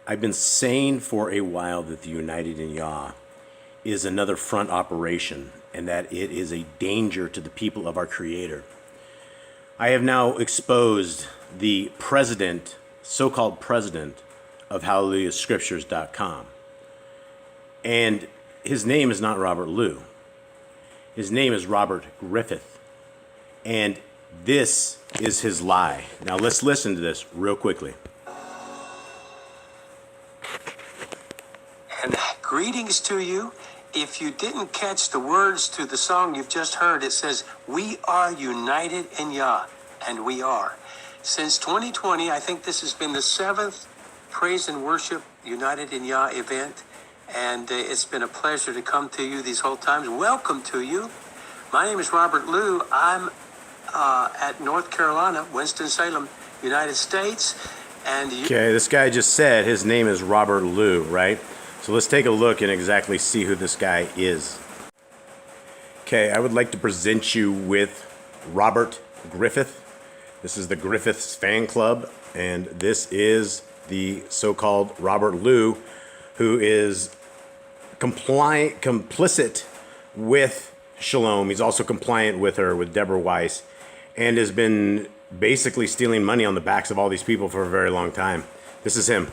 I've been saying for a while that the United in Yah is another front operation and that it is a danger to the people of our Creator. I have now exposed the president, so-called president of HalleluYAHscriptures.com. And his name is not Robert Lew. His name is Robert Griffith. And this is his lie. Now let's listen to this real quickly. And greetings to you. If you didn't catch the words to the song you've just heard, it says, "We are united in Yah," and we are. Since 2020, I think this has been the 7th Praise and Worship United in Yah event, and it's been a pleasure to come to you these whole times. Welcome to you. My name is Robert Lew. I'm at North Carolina, Winston-Salem, United States. And okay, this guy just said his name is Robert Lew, right? So let's take a look and exactly see who this guy is. Okay, I would like to present you with Robert Griffith. This is the Griffiths fan club, and this is the so-called Robert Lew, who is complicit with Shalom. He's also compliant with her, with Deborah Weiss, and has been basically stealing money on the backs of all these people for a very long time. This is him.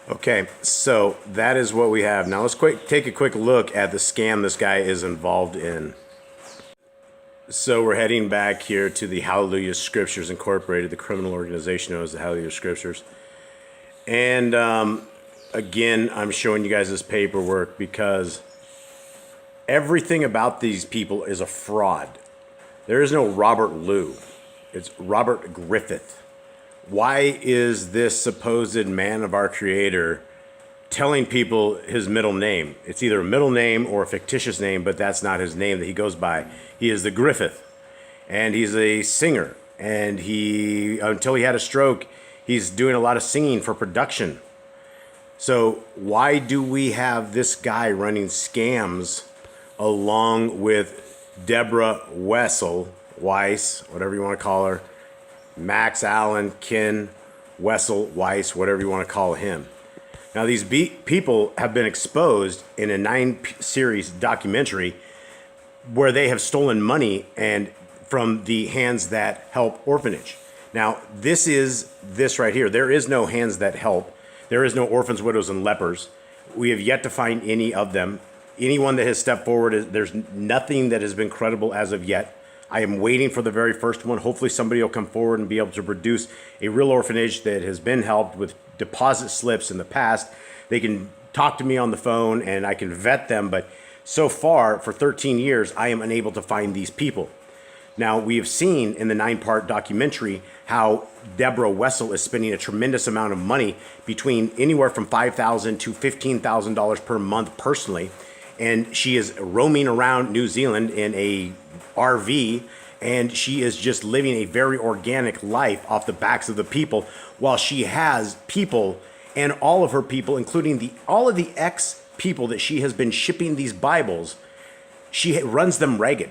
Okay, so that is what we have. Now let's take a quick look at the scam this guy is involved in. So we're heading back here to the HalleluYAH Scriptures Incorporated, the criminal organization known as the HalleluYAH Scriptures. And again, I'm showing you guys this paperwork because everything about these people is a fraud. There is no Robert Lew. It's Robert Griffith. Why is this supposed man of our Creator telling people his middle name? It's either a middle name or a fictitious name, but that's not his name that he goes by. He is the Griffith, and he's a singer. And until he had a stroke, he's doing a lot of singing for production. So why do we have this guy running scams along with Deborah Weiss, whatever you want to call her, Max Allen, Ken, Wessel, Weiss, whatever you want to call him. Now, these people have been exposed in a 9-series documentary where they have stolen money and from the Hands That Help orphanage. Now, this right here. There is no Hands That Help. There is no orphans, widows, and lepers. We have yet to find any of them. Anyone that has stepped forward, there's nothing that has been credible as of yet. I am waiting for the very first one. Hopefully somebody will come forward and be able to produce a real orphanage that has been helped with deposit slips in the past. They can talk to me on the phone and I can vet them, but so far for 13 years, I am unable to find these people. Now, we have seen in the 9-part documentary how Deborah Wessel is spending a tremendous amount of money, between anywhere from $5,000 to $15,000 per month personally. And she is roaming around New Zealand in a RV, and she is just living a very organic life off the backs of the people, while she has people, and all of her people, including all of the ex-people that she has been shipping these Bibles, she runs them ragged.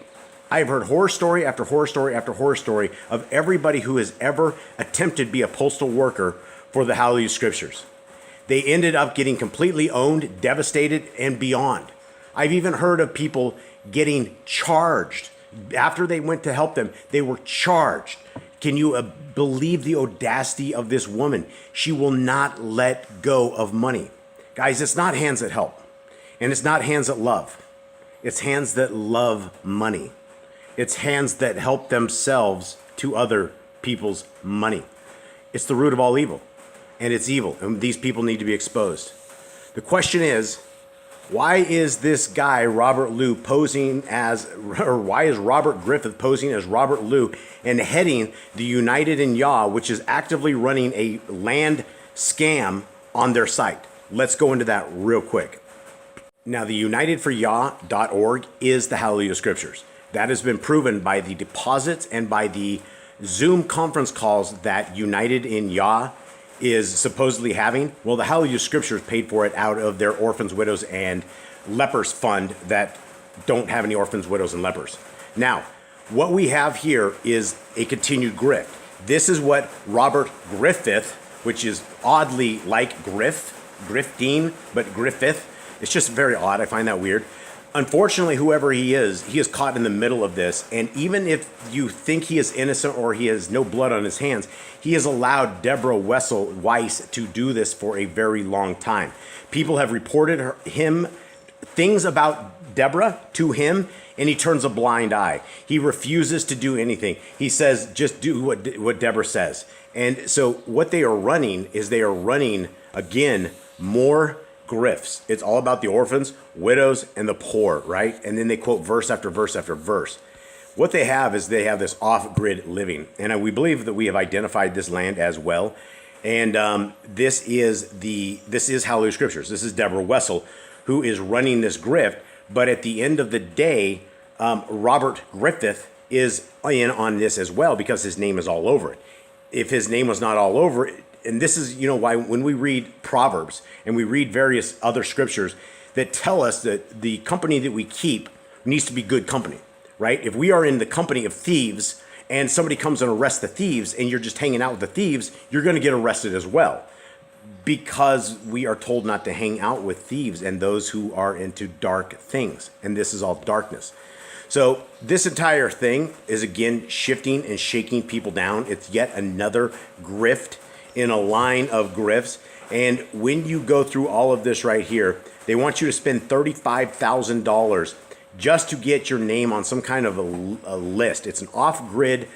I have heard horror story after horror story after horror story of everybody who has ever attempted to be a postal worker for the HalleluYAH Scriptures. They ended up getting completely owned, devastated, and beyond. I've even heard of people getting charged. After they went to help them, they were charged. Can you believe the audacity of this woman? She will not let go of money. Guys, it's not Hands That Help, and it's not Hands That Love. It's hands that love money. It's hands that help themselves to other people's money. It's the root of all evil, and it's evil, and these people need to be exposed. The question is, Why is this guy, Robert Liu, posing as, or why is Robert Griffith posing as Robert Liu and heading the United in Yah, which is actively running a land scam on their site? Let's go into that real quick. Now, the unitedforyah.org is the Hallelujah Scriptures. That has been proven by the deposits and by the Zoom conference calls that United in Yah is supposedly having. Well, the Hallelujah Scriptures paid for it out of their orphans, widows, and lepers fund that don't have any orphans, widows, and lepers. Now, what we have here is a continued grift. This is what Robert Griffith, which is oddly like grifting, but Griffith. It's just very odd. I find that weird. Unfortunately, whoever he is caught in the middle of this. And even if you think he is innocent or he has no blood on his hands, he has allowed Deborah Weiss to do this for a very long time. People have reported him things about Deborah to him, and he turns a blind eye. He refuses to do anything. He says, just do what Deborah says. And so what they are running is again, more grifts. It's all about the orphans, widows, and the poor, right? And then they quote verse after verse after verse. What they have is they have this off-grid living. And we believe that we have identified this land as well. And this is Hallelujah Scriptures. This is Deborah Wessel, who is running this grift. But at the end of the day, Robert Griffith is in on this as well because his name is all over it. If his name was not all over it, and this is, why when we read Proverbs and we read various other scriptures that tell us that the company that we keep needs to be good company, right? If we are in the company of thieves and somebody comes and arrests the thieves and you're just hanging out with the thieves, you're going to get arrested as well, because we are told not to hang out with thieves and those who are into dark things. And this is all darkness. So this entire thing is, again, shifting and shaking people down. It's yet another grift in a line of grifts. And when you go through all of this right here, they want you to spend $35,000 just to get your name on some kind of a list. It's an off-grid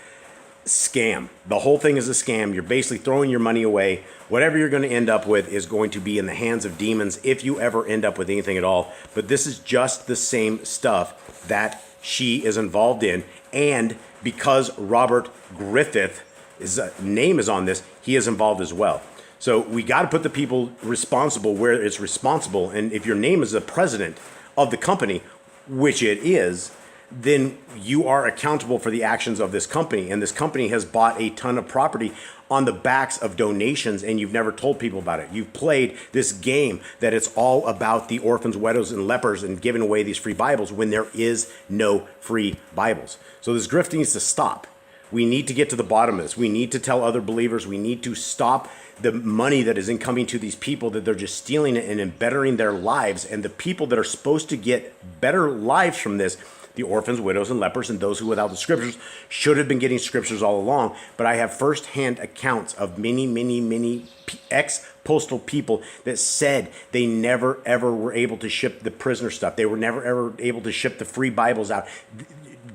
scam. The whole thing is a scam. You're basically throwing your money away. Whatever you're going to end up with is going to be in the hands of demons if you ever end up with anything at all. But this is just the same stuff that she is involved in. And because Robert Griffith, his name is on this, he is involved as well. So we got to put the people responsible where it's responsible. And if your name is the president of the company, which it is, then you are accountable for the actions of this company. And this company has bought a ton of property on the backs of donations, and you've never told people about it. You've played this game that it's all about the orphans, widows, and lepers and giving away these free Bibles when there is no free Bibles. So this grift needs to stop. We need to get to the bottom of this. We need to tell other believers. We need to stop the money that is incoming to these people, that they're just stealing it and embettering their lives. And the people that are supposed to get better lives from this, the orphans, widows, and lepers, and those who without the scriptures, should have been getting scriptures all along. But I have firsthand accounts of many ex-postal people that said they never, ever were able to ship the prisoner stuff. They were never, ever able to ship the free Bibles out.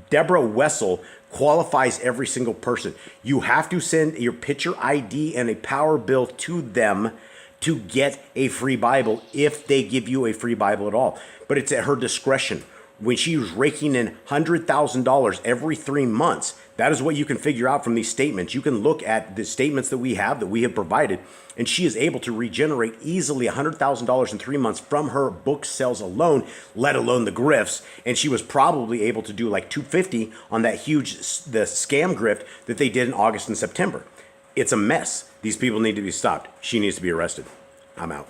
Deborah Wessel qualifies every single person. You have to send your picture ID and a power bill to them to get a free Bible, if they give you a free Bible at all. But it's at her discretion. When she was raking in $100,000 every 3 months, that is what you can figure out from these statements. You can look at the statements that we have provided, and she is able to regenerate easily $100,000 in 3 months from her book sales alone, let alone the grifts. And she was probably able to do like $250 on that the scam grift that they did in August and September. It's a mess. These people need to be stopped. She needs to be arrested. I'm out.